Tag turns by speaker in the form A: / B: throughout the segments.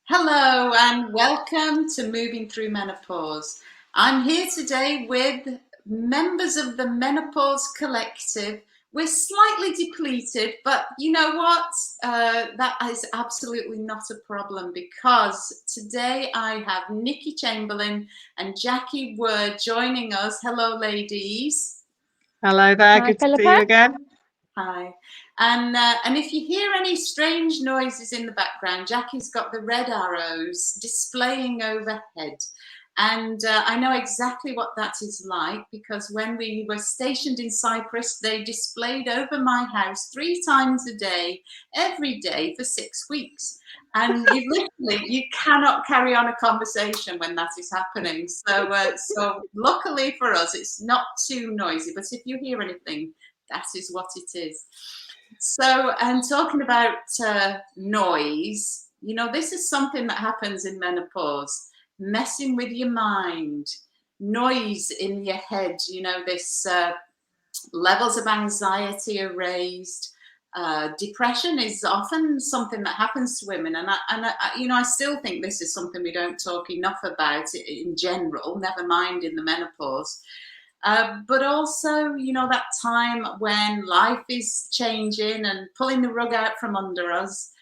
A: Hello and welcome to Moving Through Menopause. I'm here today with members of the Menopause Collective. We're slightly depleted, but you know what? That is absolutely not a problem because today I have Nikki Chamberlain and Jacquie Whur joining us. Hello, ladies.
B: Hello there,
C: Hi,
B: good to see
C: Phillipa.
B: you again.
A: Hi. And if you hear any strange noises in the background, Jackie's got the red arrows displaying overhead. And I know exactly what that is like because when we were stationed in Cyprus, they displayed over my house 3 times a day, every day for 6 weeks. And you cannot carry on a conversation when that is happening. So luckily for us, it's not too noisy. But if you hear anything, that is what it is. So, and talking about noise, you know, this is something that happens in menopause, messing with your mind, noise in your head, you know, this levels of anxiety are raised. Depression is often something that happens to women, and I still think this is something we don't talk enough about in general, never mind in the menopause. But also, you know, that time when life is changing and pulling the rug out from under us.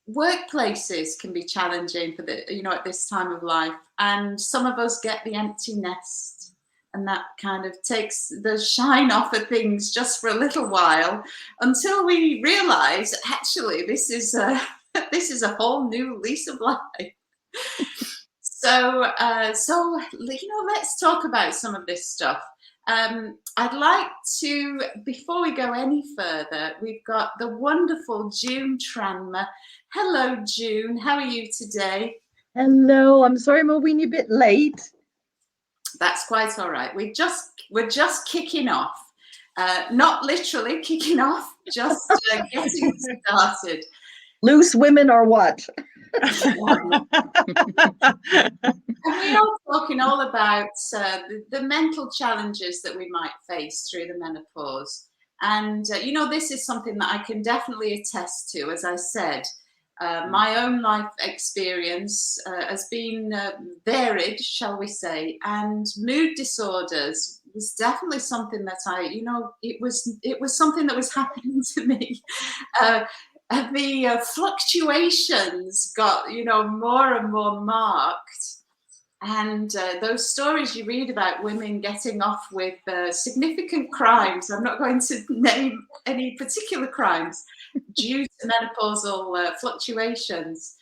A: Workplaces can be challenging for at this time of life, and some of us get the empty nest, and that kind of takes the shine off of things just for a little while until we realise actually this is a whole new lease of life. So, let's talk about some of this stuff. I'd like to, before we go any further, we've got the wonderful June Tranmer. Hello, June. How are you today?
C: Hello. I'm sorry I'm a weeny bit late.
A: That's quite all right. We're just kicking off. Not literally kicking off, just getting started.
C: Loose women or what?
A: And we are talking all about the mental challenges that we might face through the menopause. And, this is something that I can definitely attest to. As I said, my own life experience has been varied, shall we say, and mood disorders was definitely something that it was something that was happening to me. The fluctuations got, more and more marked. And those stories you read about women getting off with significant crimes, I'm not going to name any particular crimes, due to menopausal fluctuations.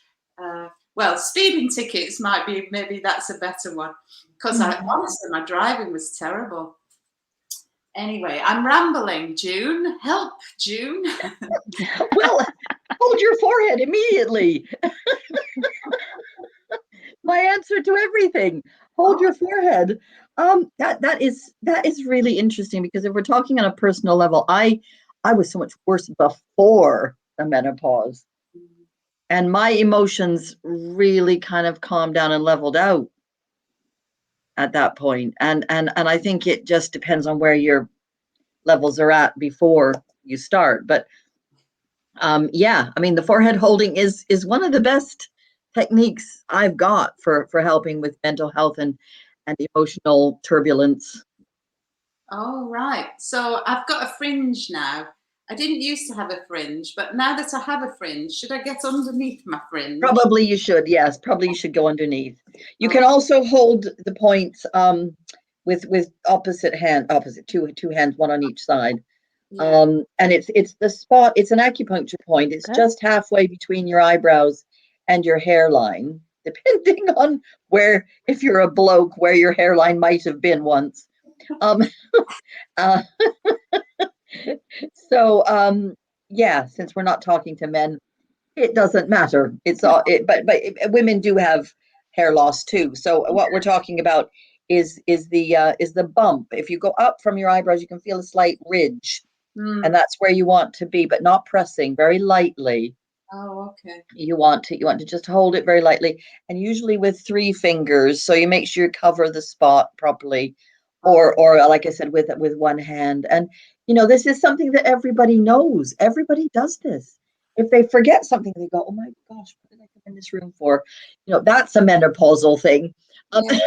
A: Well, speeding tickets maybe that's a better one. Because honestly, my driving was terrible. Anyway, I'm rambling. June, help, June.
C: Well, hold your forehead immediately. My answer to everything. Hold your forehead. That is really interesting because if we're talking on a personal level, I was so much worse before the menopause, and my emotions really kind of calmed down and leveled out at that point. And I think it just depends on where your levels are at before you start. But yeah, I mean, the forehead holding is one of the best techniques I've got for helping with mental health and emotional turbulence.
A: Oh, right. So I've got a fringe now. I didn't used to have a fringe, but now that I have a fringe, should I get underneath my fringe?
C: Probably you should. Yes, probably you should go underneath. You can also hold the points with opposite two hands, one on each side.
A: Yeah.
C: And it's the spot. It's an acupuncture point. It's just halfway between your eyebrows and your hairline, depending on where, if you're a bloke, where your hairline might have been once. So yeah, since we're not talking to men, it doesn't matter. It's all it, but women do have hair loss too. So what we're talking about is the bump. If you go up from your eyebrows, you can feel a slight ridge, and that's where you want to be, but not pressing, very lightly.
A: Oh, okay.
C: You want to just hold it very lightly, and usually with 3 fingers, so you make sure you cover the spot properly, or like I said, with one hand. And this is something that everybody knows. Everybody does this. If they forget something, they go, "Oh my gosh, what did I in this room for. That's a menopausal thing.
A: Yeah.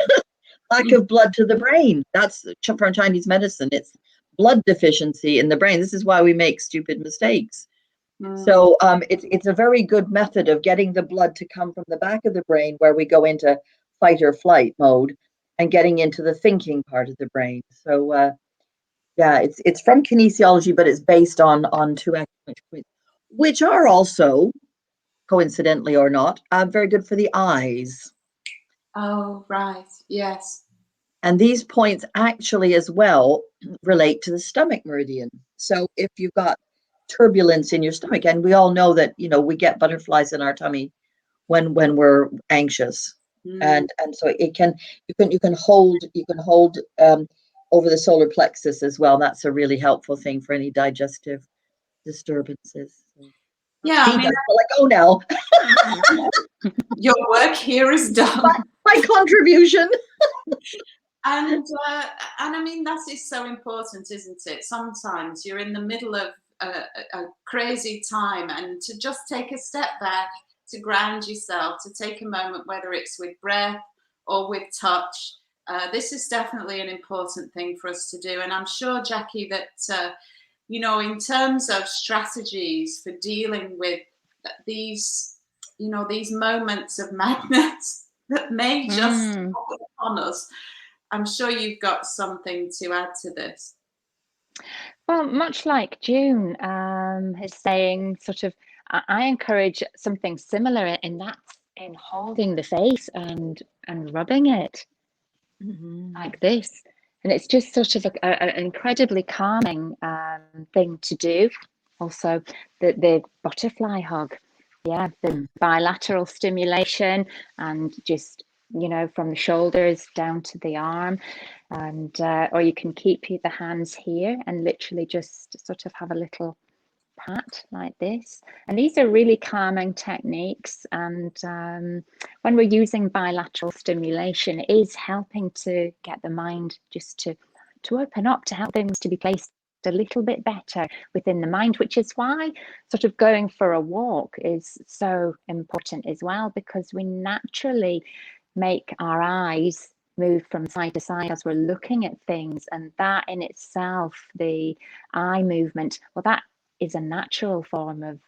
C: Lack of blood to the brain. That's from Chinese medicine. It's blood deficiency in the brain. This is why we make stupid mistakes. So it's a very good method of getting the blood to come from the back of the brain, where we go into fight or flight mode, and getting into the thinking part of the brain. So yeah, it's from kinesiology, but it's based on two acupuncture points, which are also, coincidentally or not, very good for the eyes.
A: Oh, right. Yes.
C: And these points actually as well relate to the stomach meridian. So if you've got turbulence in your stomach, and we all know that, we get butterflies in our tummy when we're anxious. And so you can hold over the solar plexus as well. That's a really helpful thing for any digestive disturbances.
A: Yeah, I mean,
C: I'll let go now.
A: your work here is done.
C: My contribution.
A: And I mean, that is so important, isn't it? Sometimes you're in the middle of a crazy time, and to just take a step back, to ground yourself, to take a moment, whether it's with breath or with touch. This is definitely an important thing for us to do. And I'm sure, Jackie, that, in terms of strategies for dealing with these, these moments of madness that may just come upon us, I'm sure you've got something to add to this.
B: Well, much like June is saying, sort of, I encourage something similar in holding the face and rubbing it like this. And it's just sort of an incredibly calming thing to do. Also, the butterfly hug. Yeah, the bilateral stimulation, and just, from the shoulders down to the arm. And or you can keep the hands here and literally just sort of have a little pat like this. And these are really calming techniques. And when we're using bilateral stimulation, it is helping to get the mind just to open up, to help things to be placed a little bit better within the mind, which is why sort of going for a walk is so important as well, because we naturally make our eyes move from side to side as we're looking at things, and that in itself, the eye movement, well, that is a natural form of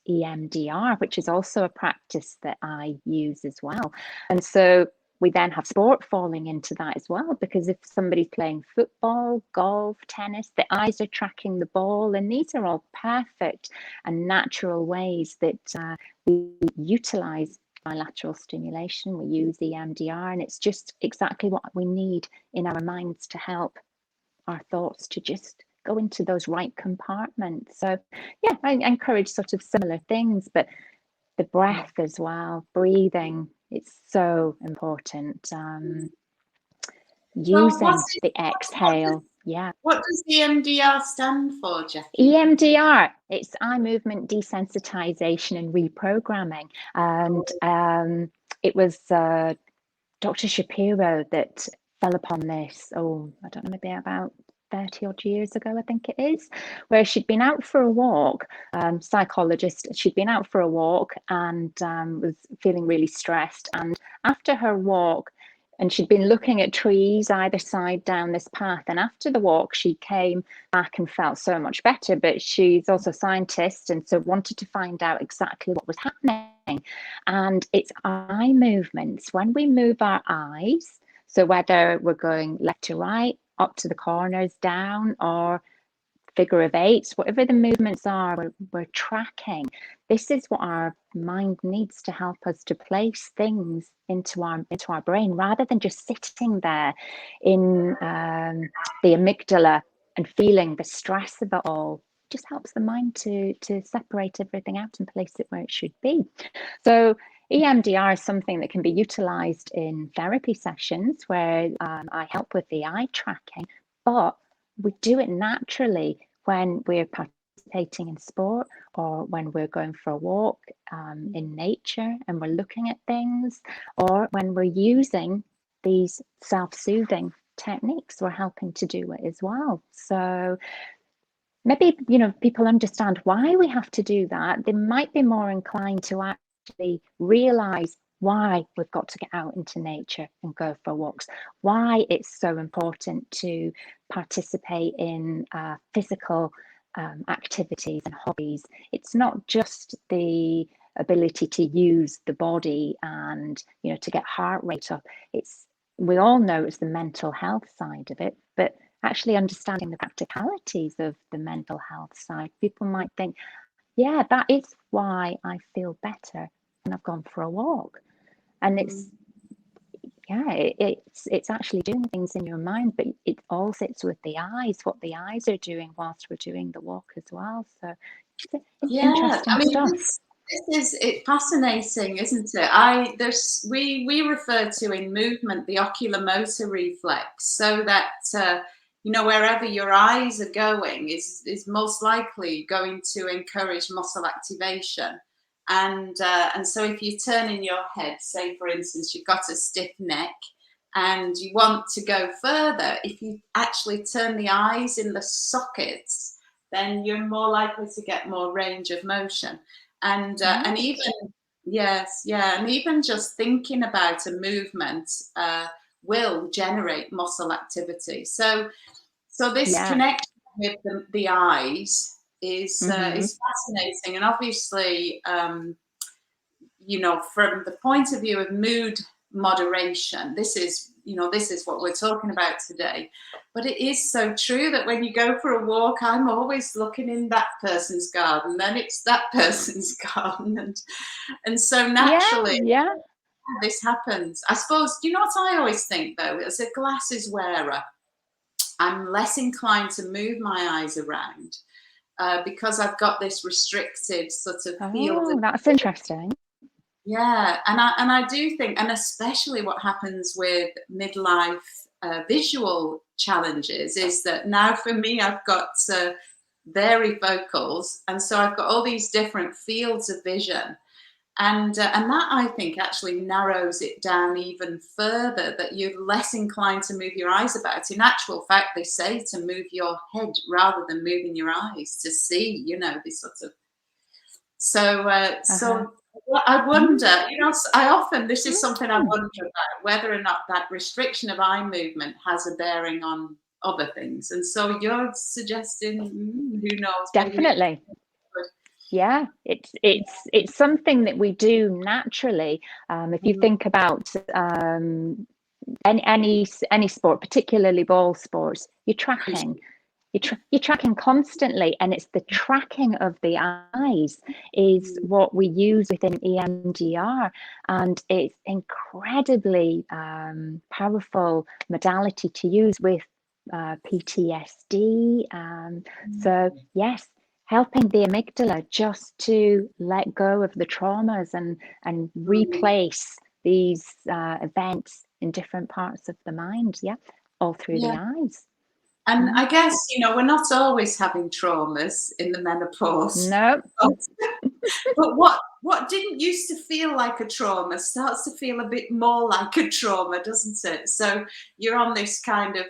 B: EMDR, which is also a practice that I use as well. And so we then have sport falling into that as well, because if somebody's playing football, golf, tennis, the eyes are tracking the ball, and these are all perfect and natural ways that we utilize bilateral stimulation. We use EMDR, and it's just exactly what we need in our minds to help our thoughts to just go into those right compartments. So yeah, I encourage sort of similar things, but the breath as well, breathing, it's so important. Using the exhale.
A: What does EMDR stand for, Jackie?
B: EMDR, it's eye movement desensitization and reprogramming. And it was Dr. Shapiro that fell upon this, I don't know, maybe about 30 odd years ago, I think it is, where she'd been out for a walk, psychologist, she'd been out for a walk and was feeling really stressed. And after her walk, and she'd been looking at trees either side down this path, and after the walk, she came back and felt so much better. But she's also a scientist, and so wanted to find out exactly what was happening. And it's eye movements. When we move our eyes, so whether we're going left to right, up to the corners, down, or figure of eights, whatever the movements are, we're tracking. This is what our mind needs to help us to place things into our brain, rather than just sitting there in the amygdala and feeling the stress of it all. It just helps the mind to separate everything out and place it where it should be. So EMDR is something that can be utilized in therapy sessions where I help with the eye tracking, but we do it naturally when we're participating in sport, or when we're going for a walk in nature and we're looking at things, or when we're using these self-soothing techniques, we're helping to do it as well. So maybe, people understand why we have to do that. They might be more inclined to actually realize why we've got to get out into nature and go for walks, why it's so important to participate in physical activities and hobbies. It's not just the ability to use the body and, you know, to get heart rate up. We all know it's the mental health side of it, but actually understanding the practicalities of the mental health side. People might think, yeah, that is why I feel better when I've gone for a walk. And it's actually doing things in your mind, but it all sits with the eyes, what the eyes are doing whilst we're doing the walk as well. So it's interesting stuff.
A: This is fascinating, isn't it? We refer to in movement the oculomotor reflex, so that you know, wherever your eyes are going is most likely going to encourage muscle activation. And so if you turn in your head, say for instance you've got a stiff neck and you want to go further, if you actually turn the eyes in the sockets, then you're more likely to get more range of motion. And even and even just thinking about a movement will generate muscle activity. So this connection with the eyes is fascinating, and obviously, you know, from the point of view of mood moderation, this is what we're talking about today. But it is so true that when you go for a walk, I'm always looking in that person's garden, then it's that person's garden, and so naturally, this happens. I suppose, you know what I always think though, as a glasses wearer, I'm less inclined to move my eyes around because I've got this restricted sort of field.
B: Oh, that's interesting.
A: Yeah, and I do think, and especially what happens with midlife visual challenges is that now for me, I've got varifocals, and so I've got all these different fields of vision. And that, I think, actually narrows it down even further, that you're less inclined to move your eyes about. In actual fact, they say to move your head rather than moving your eyes to see, you know, this sort of. So I wonder, you know, this is something I wonder about, whether or not that restriction of eye movement has a bearing on other things. And so you're suggesting, who knows?
B: Definitely. Yeah, it's something that we do naturally. If you think about any sport, particularly ball sports, you're tracking. You're tracking constantly, and it's the tracking of the eyes is what we use within EMDR, and it's incredibly powerful modality to use with PTSD. So yes, helping the amygdala just to let go of the traumas and replace these events in different parts of the mind. Yeah, all through the eyes.
A: And I guess, you know, we're not always having traumas in the menopause.
B: No.
A: But what didn't used to feel like a trauma starts to feel a bit more like a trauma, doesn't it? So you're on this kind of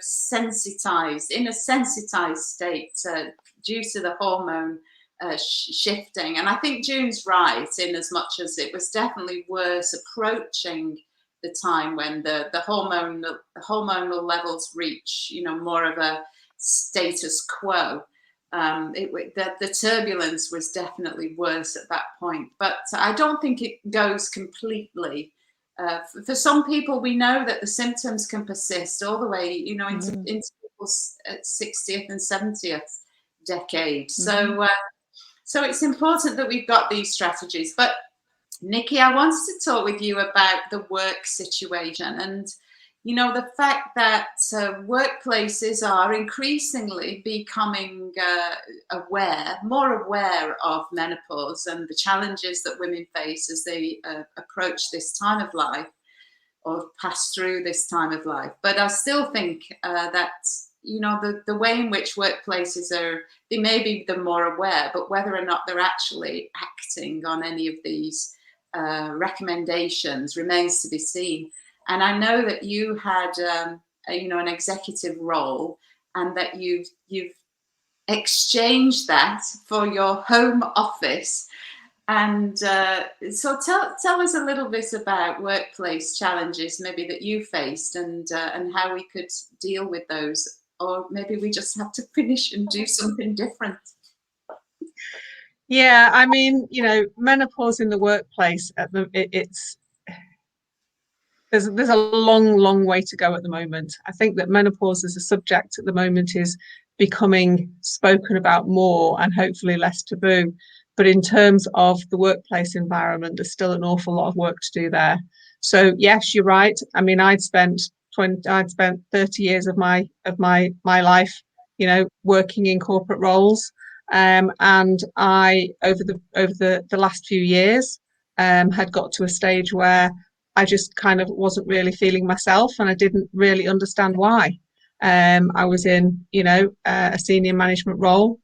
A: in a sensitized state due to the hormone shifting. And I think June's right, in as much as it was definitely worse approaching the time when the hormonal levels reach, you know, more of a status quo. The turbulence was definitely worse at that point, but I don't think it goes completely. For some people, we know that the symptoms can persist all the way, you know, into people's 60th and 70th decade. So it's important that we've got these strategies. But Nikki, I wanted to talk with you about the work situation, and you know, the fact that workplaces are increasingly becoming more aware of menopause and the challenges that women face as they approach this time of life or pass through this time of life. But I still think that, you know, the way in which workplaces they may be the more aware, but whether or not they're actually acting on any of these recommendations remains to be seen. And I know that you had, you know, an executive role, and that you've exchanged that for your home office. And so tell us a little bit about workplace challenges maybe that you faced, and how we could deal with those, or maybe we just have to finish and do something different.
D: Yeah, I mean, you know, menopause in the workplace there's a long way to go at the moment. I think that menopause as a subject at the moment is becoming spoken about more and hopefully less taboo. But in terms of the workplace environment, there's still an awful lot of work to do there. So yes, you're right. I mean, I'd spent 30 years of my life, you know, working in corporate roles. And I, over the last few years, had got to a stage where I just kind of wasn't really feeling myself, and I didn't really understand why. I was in, you know, a senior management role,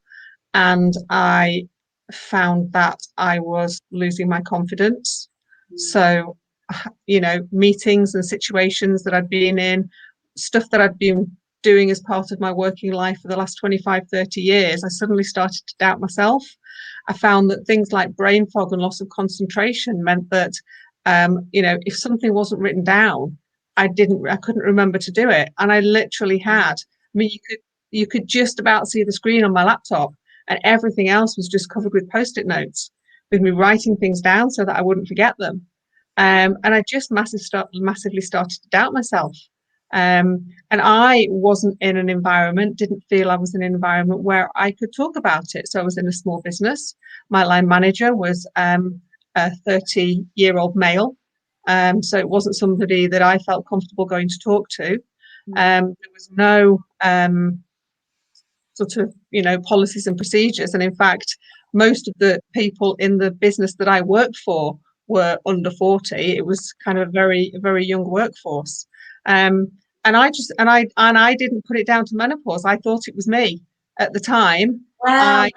D: and I found that I was losing my confidence. So, you know, meetings and situations that I'd been in, stuff that I'd been doing as part of my working life for the last 25, 30 years, I suddenly started to doubt myself. I found that things like brain fog and loss of concentration meant that, you know, if something wasn't written down, I couldn't remember to do it. And I literally had, I mean, you could just about see the screen on my laptop, and everything else was just covered with post-it notes with me writing things down so that I wouldn't forget them. And I just massively started to doubt myself. And I wasn't in an environment, didn't feel I was in an environment where I could talk about it. So I was in a small business. My line manager was a 30-year-old male. So it wasn't somebody that I felt comfortable going to talk to. There was no sort of, you know, policies and procedures. And in fact, most of the people in the business that I worked for were under 40. It was kind of a very young workforce. And I didn't put it down to menopause. I thought it was me at the time.
A: Well,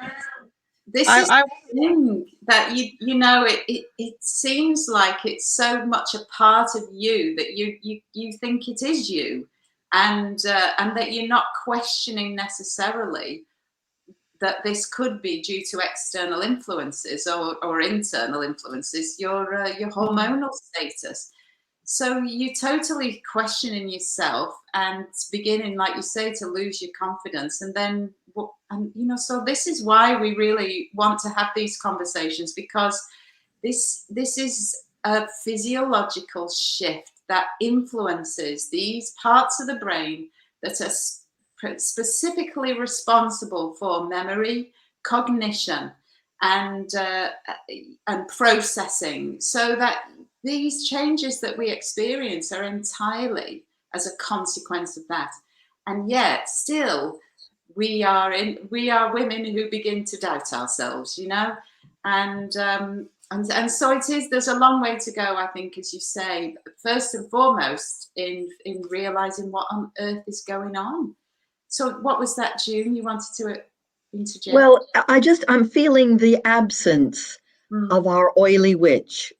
A: this is the thing that you know, it seems like it's so much a part of you that you think it is you, and that you're not questioning necessarily that this could be due to external influences or internal influences, your hormonal status. So you're totally questioning yourself and beginning, like you say, to lose your confidence. And then, you know, so this is why we really want to have these conversations, because this is a physiological shift that influences these parts of the brain that are specifically responsible for memory, cognition, and processing, so that these changes that we experience are entirely as a consequence of that. And yet still we are women who begin to doubt ourselves, you know, and so it is, there's a long way to go, I think, as you say, first and foremost in realizing what on earth is going on. So what was that, June, you wanted to interject?
C: Well, I'm feeling the absence of our oily witch.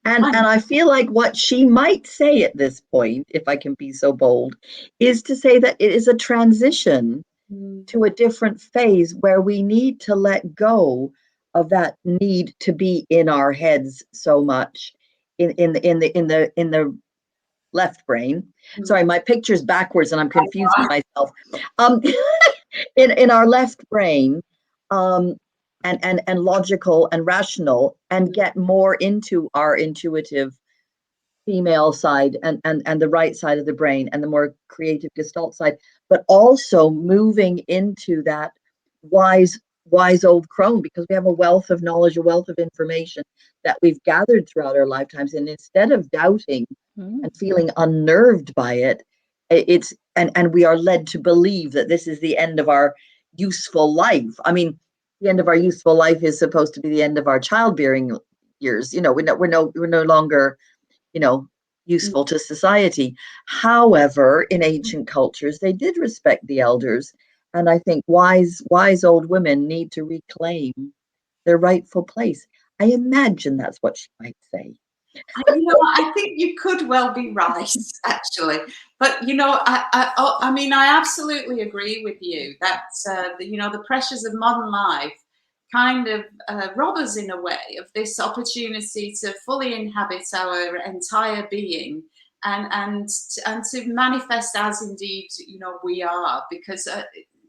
C: And I feel like what she might say at this point, if I can be so bold, is to say that it is a transition to a different phase where we need to let go of that need to be in our heads so much in the left brain. Sorry, my picture's backwards and I'm confusing myself. In our left brain, and logical and rational, and get more into our intuitive female side and the right side of the brain, and the more creative gestalt side, but also moving into that wise old crone, because we have a wealth of knowledge, a wealth of information that we've gathered throughout our lifetimes. And instead of doubting and feeling unnerved by it, and we are led to believe that this is the end of our useful life. I mean, the end of our useful life is supposed to be the end of our childbearing years. You know, we're no longer, you know, useful to society. However, in ancient cultures, they did respect the elders. And I think wise old women need to reclaim their rightful place. I imagine that's what she might say.
A: You know, I think you could well be right, actually. But, you know, I mean, I absolutely agree with you that, you know, the pressures of modern life kind of rob us in a way of this opportunity to fully inhabit our entire being and to manifest as indeed, you know, we are, because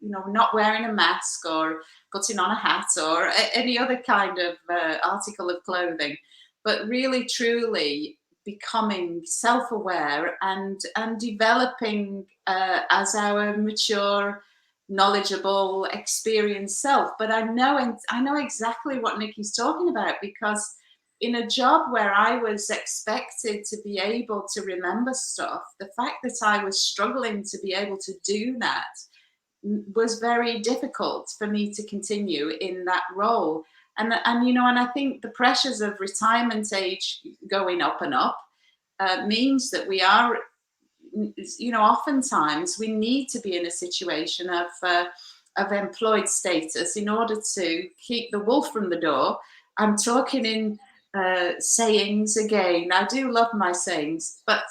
A: you know, not wearing a mask or putting on a hat or any other kind of article of clothing, but really truly becoming self-aware and developing as our mature, knowledgeable, experienced self. But I know exactly what Nikki's talking about, because in a job where I was expected to be able to remember stuff, the fact that I was struggling to be able to do that was very difficult for me to continue in that role. And you know, and I think the pressures of retirement age going up and up means that we are, you know, oftentimes we need to be in a situation of employed status in order to keep the wolf from the door. I'm talking in sayings again. I do love my sayings, but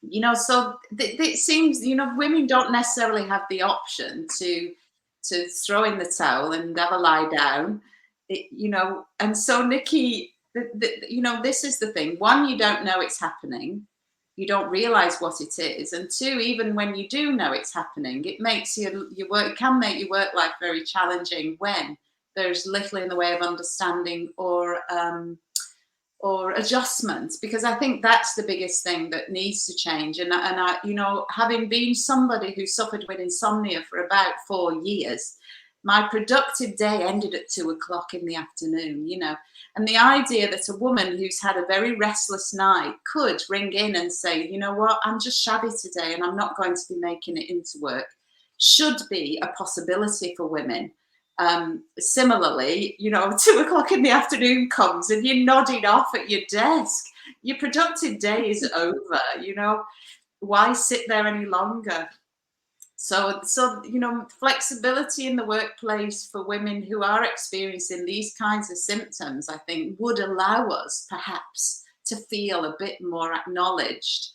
A: you know, so it seems, you know, women don't necessarily have the option to throw in the towel and have a lie down, you know. And so Nikki, you know, this is the thing. One, you don't know it's happening. You don't realize what it is. And two, even when you do know it's happening, it makes your work, it can make your work life very challenging when there's little in the way of understanding or adjustments, because I think that's the biggest thing that needs to change. And I, you know, having been somebody who suffered with insomnia for about 4 years, my productive day ended at 2 o'clock in the afternoon, you know. And the idea that a woman who's had a very restless night could ring in and say, you know what, I'm just shabby today and I'm not going to be making it into work, should be a possibility for women. Similarly, you know, 2 o'clock in the afternoon comes and you're nodding off at your desk. Your productive day is over, you know. Why sit there any longer? So, you know, flexibility in the workplace for women who are experiencing these kinds of symptoms, I think, would allow us perhaps to feel a bit more acknowledged,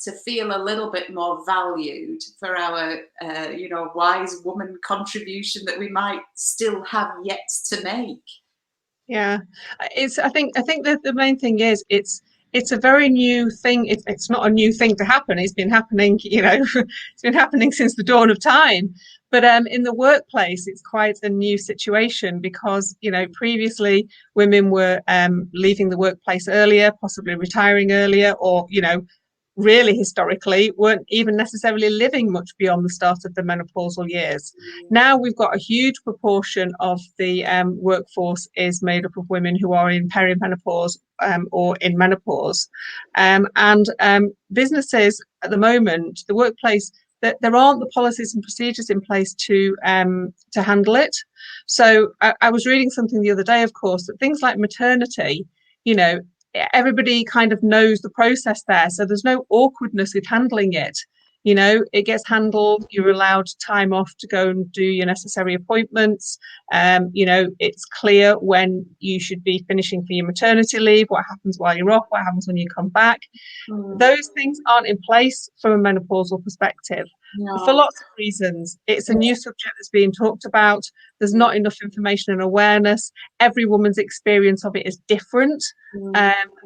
A: to feel a little bit more valued for our, you know, wise woman contribution that we might still have yet to make.
D: Yeah, I think that the main thing is it's a very new thing. It's not a new thing to happen. It's been happening, you know, it's been happening since the dawn of time. But in the workplace, it's quite a new situation because, you know, previously women were leaving the workplace earlier, possibly retiring earlier, or, you know, really historically weren't even necessarily living much beyond the start of the menopausal years. Now we've got a huge proportion of the workforce is made up of women who are in perimenopause or in menopause, and businesses at the moment, the workplace, that there aren't the policies and procedures in place to handle it. So I was reading something the other day, of course, that things like maternity, you know, everybody kind of knows the process there, so there's no awkwardness with handling it. You know, it gets handled, you're allowed time off to go and do your necessary appointments. You know, it's clear when you should be finishing for your maternity leave, what happens while you're off, what happens when you come back. Those things aren't in place from a menopausal perspective.
A: No.
D: For lots of reasons. It's a new subject that's being talked about. There's not enough information and awareness. Every woman's experience of it is different.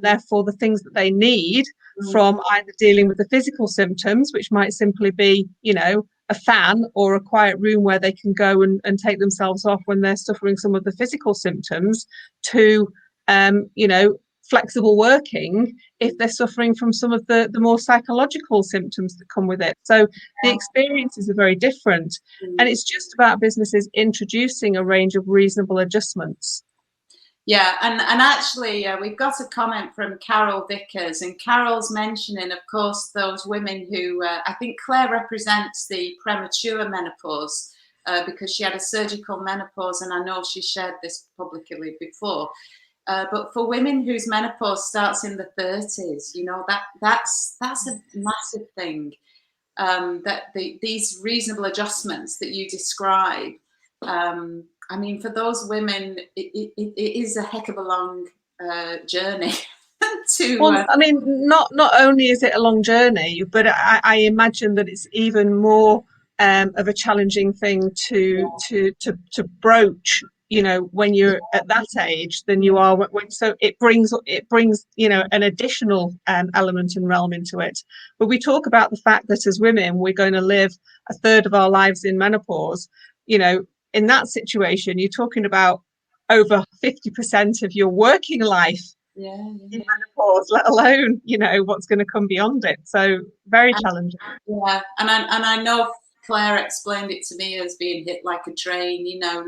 D: Therefore, the things that they need from either dealing with the physical symptoms, which might simply be, you know, a fan or a quiet room where they can go and take themselves off when they're suffering some of the physical symptoms, to, you know, flexible working if they're suffering from some of the more psychological symptoms that come with it. So the experiences are very different, and it's just about businesses introducing a range of reasonable adjustments.
A: Yeah, and actually we've got a comment from Carol Vickers, and Carol's mentioning, of course, those women who I think Claire represents the premature menopause because she had a surgical menopause, and I know she shared this publicly before. But for women whose menopause starts in the 30s, you know, that's a massive thing. That these reasonable adjustments that you describe, I mean, for those women, it is a heck of a long journey.
D: Well, I mean, not only is it a long journey, but I imagine that it's even more of a challenging thing to broach. you know, when you're at that age than you are so it brings you know, an additional element and realm into it. But we talk about the fact that as women we're going to live a third of our lives in menopause. You know, in that situation you're talking about over 50% of your working life in menopause, let alone, you know, what's going to come beyond it. So very challenging.
A: Yeah, and I know Claire explained it to me as being hit like a train. You know,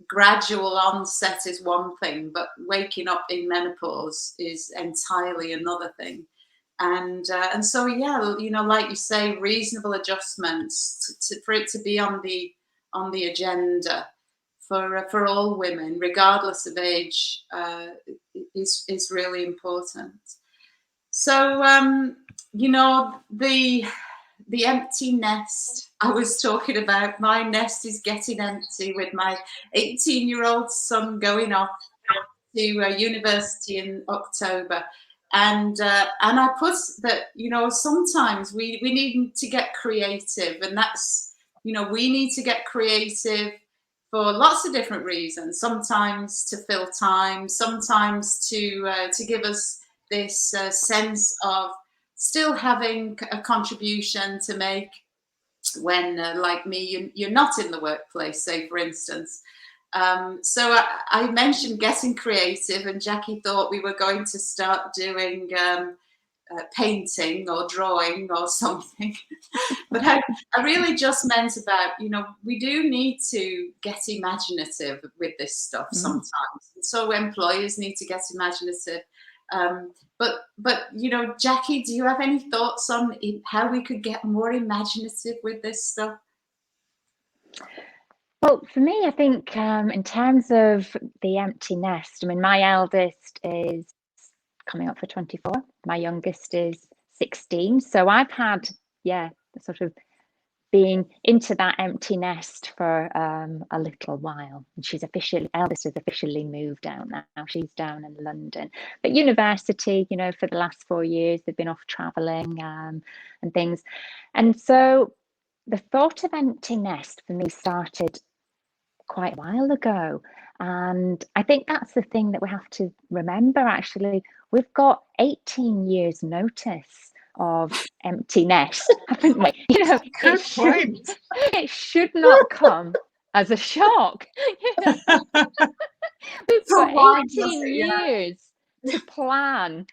A: gradual onset is one thing, but waking up in menopause is entirely another thing. And so, yeah, you know, like you say, reasonable adjustments for it to be on the agenda for all women, regardless of age, is really important. So, you know, the empty nest I was talking about, my nest is getting empty with my 18-year-old son going off to university in October. And I put that, you know, sometimes we need to get creative, and that's, you know, we need to get creative for lots of different reasons. Sometimes to fill time, sometimes to give us this sense of still having a contribution to make when, like me, you're not in the workplace, say, for instance. So I mentioned getting creative, and Jackie thought we were going to start doing painting or drawing or something. But I really just meant about, you know, we do need to get imaginative with this stuff sometimes. So employers need to get imaginative. But you know, Jackie, do you have any thoughts on how we could get more imaginative with this stuff?
B: Well, for me, I think in terms of the empty nest, I mean, my eldest is coming up for 24. My youngest is 16. So I've had, sort of being into that empty nest for a little while. And eldest has officially moved out now. She's down in London. But university, you know, for the last 4 years, they've been off traveling and things. And so the thought of empty nest for me started quite a while ago. And I think that's the thing that we have to remember, actually. We've got 18 years notice of empty nest, haven't we? You know, it should not come as a shock. You know? We've got 18 years to plan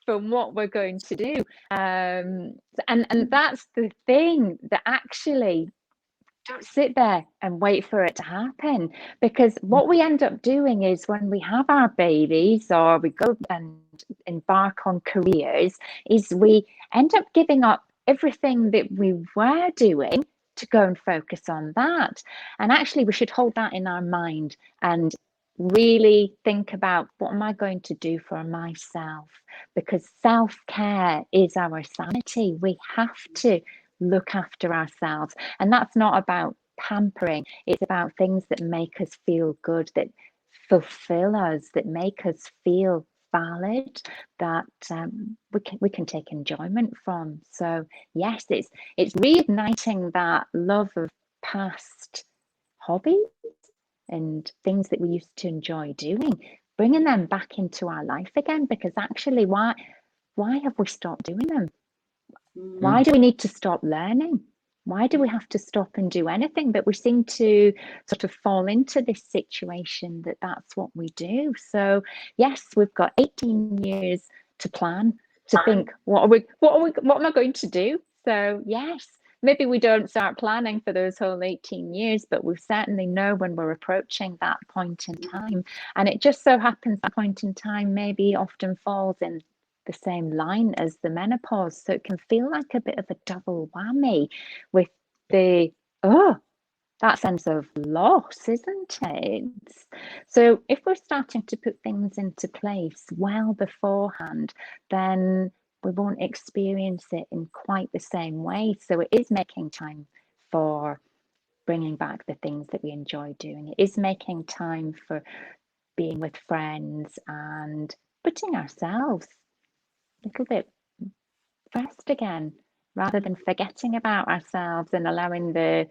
B: for what we're going to do. And that's the thing, that actually don't sit there and wait for it to happen, because what we end up doing is when we have our babies or we go and embark on careers, is we end up giving up everything that we were doing to go and focus on that. And actually we should hold that in our mind and really think about, what am I going to do for myself? Because self-care is our sanity. We have to look after ourselves, and that's not about pampering. It's about things that make us feel good, that fulfill us, that make us feel valid, that we can take enjoyment from. So yes, it's reigniting that love of past hobbies and things that we used to enjoy doing, bringing them back into our life again. Because actually, why have we stopped doing them? Why do we need to stop learning? Why do we have to stop and do anything? But we seem to sort of fall into this situation that that's what we do. So yes, we've got 18 years to plan, to think, what am I going to do? So yes, maybe we don't start planning for those whole 18 years, but we certainly know when we're approaching that point in time. And it just so happens that point in time maybe often falls in the same line as the menopause, so it can feel like a bit of a double whammy with that sense of loss, isn't it? So if we're starting to put things into place well beforehand, then we won't experience it in quite the same way. So it is making time for bringing back the things that we enjoy doing. It is making time for being with friends and putting ourselves little bit first again, rather than forgetting about ourselves and allowing the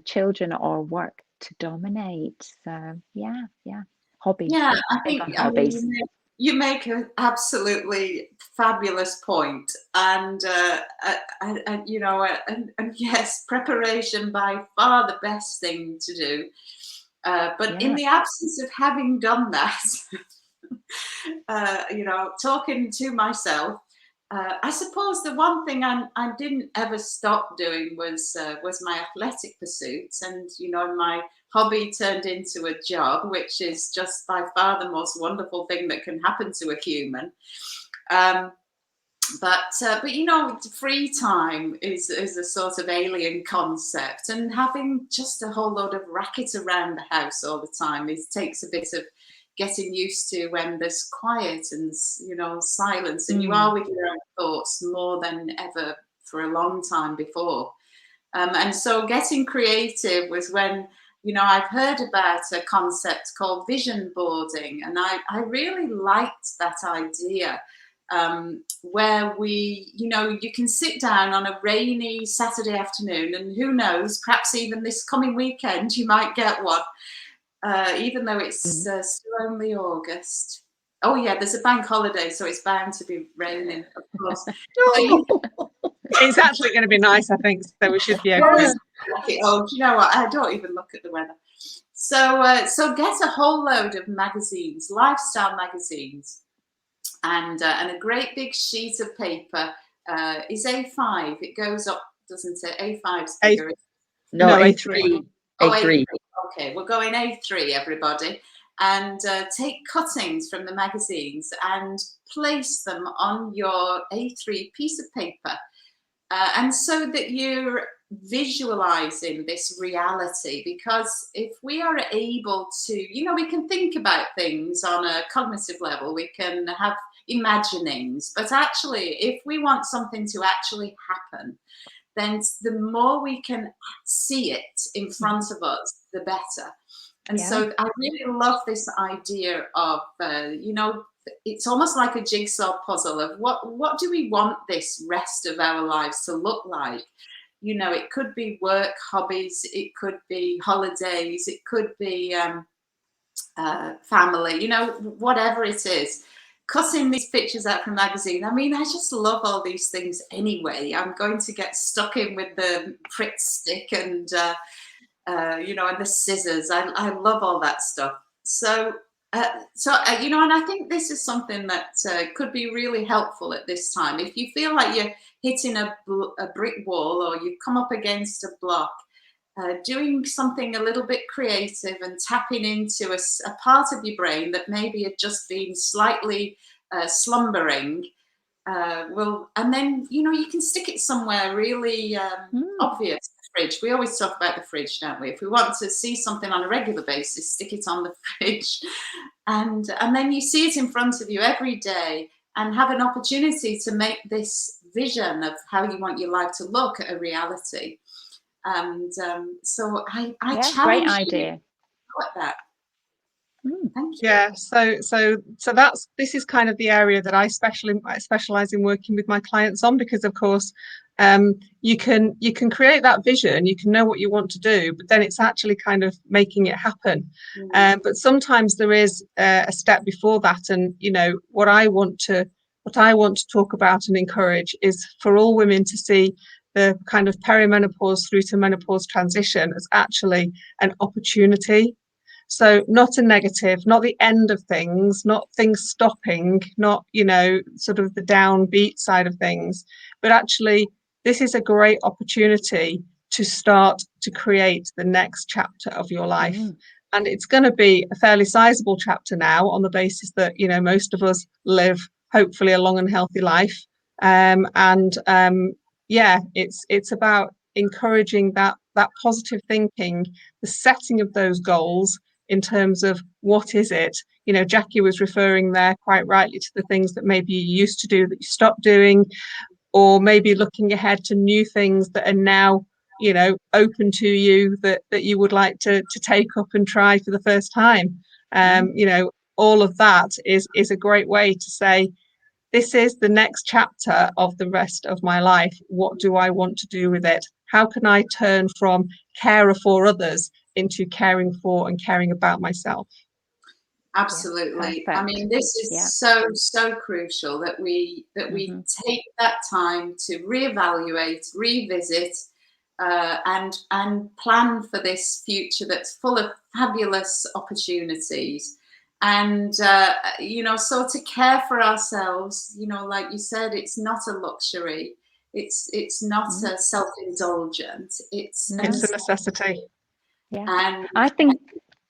B: children or work to dominate. So yeah, hobbies.
A: Yeah, I
B: Big
A: think
B: on hobbies.
A: you make an absolutely fabulous point, and you know, and yes, preparation by far the best thing to do. But in
B: Yeah.
A: the absence of having done that, you know, talking to myself, I suppose the one thing I didn't ever stop doing was my athletic pursuits, and you know, my hobby turned into a job, which is just by far the most wonderful thing that can happen to a human. But you know, free time is a sort of alien concept, and having just a whole load of racket around the house all the time takes a bit of getting used to when there's quiet and, you know, silence, and you are with your own thoughts more than ever for a long time before. And so getting creative was when, you know, I've heard about a concept called vision boarding, and I really liked that idea. Where we, you know, you can sit down on a rainy Saturday afternoon, and who knows, perhaps even this coming weekend you might get one, even though it's still only August. Oh yeah, there's a bank holiday, so it's bound to be raining, of course.
D: It's actually going to be nice, I think, so we should be okay.
A: Oh, do you know what? I don't even look at the weather. So get a whole load of magazines, lifestyle magazines, and a great big sheet of paper is A5. It goes up, doesn't it? A5's bigger.
C: No, A3.
A: Oh,
C: A3.
A: Okay, we're going A3, everybody. And take cuttings from the magazines and place them on your A3 piece of paper. And so that you're visualizing this reality, because if we are able to, you know, we can think about things on a cognitive level, we can have imaginings, but actually, if we want something to actually happen, then the more we can see it in front of us, the better. And so I really love this idea of, you know, it's almost like a jigsaw puzzle of what do we want this rest of our lives to look like? You know, it could be work, hobbies, it could be holidays, it could be family, you know, whatever it is. Cutting these pictures out from magazine. I mean, I just love all these things anyway. I'm going to get stuck in with the Pritt stick and, you know, and the scissors. I love all that stuff. So, you know, and I think this is something that could be really helpful at this time. If you feel like you're hitting a brick wall or you've come up against a block, doing something a little bit creative and tapping into a part of your brain that maybe had just been slightly slumbering and then, you know, you can stick it somewhere really obvious. The fridge. We always talk about the fridge, don't we? If we want to see something on a regular basis, stick it on the fridge, and then you see it in front of you every day and have an opportunity to make this vision of how you want your life to look a reality. And so I challenge
B: great idea.
A: you at that. Thank you.
D: Yeah, so this is kind of the area that I specialize in working with my clients on, because of course you can create that vision, you can know what you want to do, but then it's actually kind of making it happen. But sometimes there is a step before that, and you know what I want to talk about and encourage is for all women to see the kind of perimenopause through to menopause transition as actually an opportunity. So not a negative, not the end of things, not things stopping, not, you know, sort of the downbeat side of things, but actually this is a great opportunity to start to create the next chapter of your life. And it's going to be a fairly sizable chapter now, on the basis that, you know, most of us live hopefully a long and healthy life. Yeah, it's about encouraging that positive thinking, the setting of those goals in terms of what is it. You know, Jackie was referring there quite rightly to the things that maybe you used to do that you stopped doing, or maybe looking ahead to new things that are now, you know, open to you that you would like to take up and try for the first time. You know, all of that is a great way to say, this is the next chapter of the rest of my life. What do I want to do with it? How can I turn from carer for others into caring for and caring about myself.
A: Absolutely.
B: Yeah,
A: I mean, this is
B: yeah.
A: so crucial that we take that time to reevaluate, revisit, and plan for this future that's full of fabulous opportunities. And so to care for ourselves, like you said, it's not a luxury. It's not a self-indulgent. It's
B: No.
D: It's a necessity.
B: Yeah.
A: and
B: I think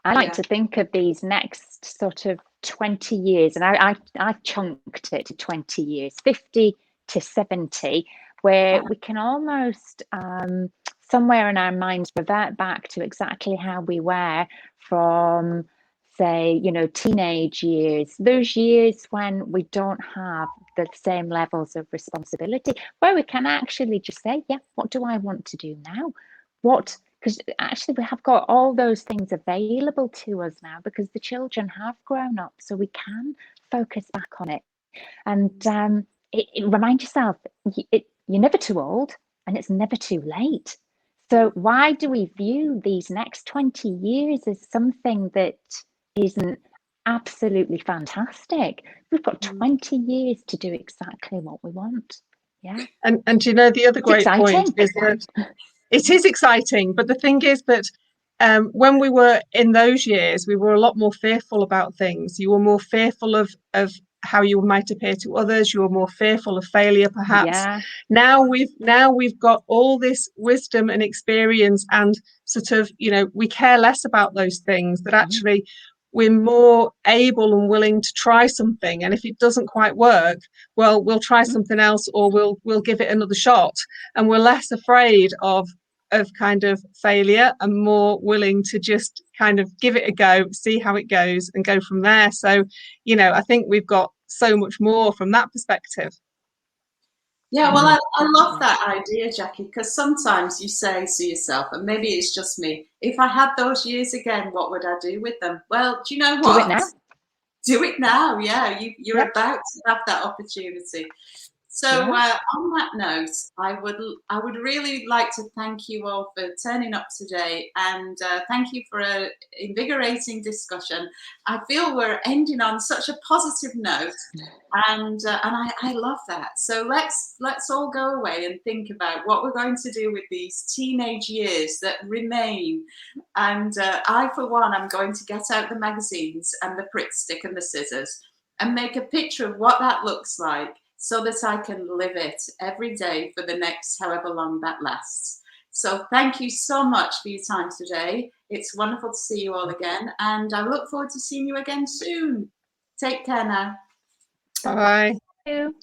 B: I like
A: yeah.
B: to think of these next sort of 20 years, and I chunked it to 20 years, 50 to 70, where we can almost somewhere in our minds revert back to exactly how we were from, say, teenage years, those years when we don't have the same levels of responsibility, where we can actually just say, yeah, what do I want to do now? Because actually we have got all those things available to us now because the children have grown up, so we can focus back on it. And remind yourself, you're never too old and it's never too late. So why do we view these next 20 years as something that isn't absolutely fantastic? We've got 20 years to do exactly what we want. Yeah.
D: And the other great point is that it is exciting, but the thing is that when we were in those years, we were a lot more fearful about things. You were more fearful of how you might appear to others. You were more fearful of failure, perhaps.
B: Yeah.
D: Now we've got all this wisdom and experience, and sort of, we care less about those things, that actually we're more able and willing to try something. And if it doesn't quite work, well, we'll try something else, or we'll give it another shot. And we're less afraid of kind of failure and more willing to just kind of give it a go, see how it goes, and go from there. So, I think we've got so much more from that perspective.
A: Yeah, well, I love that idea, Jackie, because sometimes you say to yourself, and maybe it's just me, if I had those years again, what would I do with them? Well, do you know what?
B: Do it now.
A: Do it now. Yeah, you're
B: Yeah.
A: about to have that opportunity. So on that note, I would really like to thank you all for turning up today, and thank you for an invigorating discussion. I feel we're ending on such a positive note, and I love that. So let's all go away and think about what we're going to do with these teenage years that remain. And I, for one, am going to get out the magazines and the Prick Stick and the scissors and make a picture of what that looks like, so that I can live it every day for the next however long that lasts. So thank you so much for your time today. It's wonderful to see you all again, and I look forward to seeing you again soon. Take care now.
D: Bye.
B: Thank you.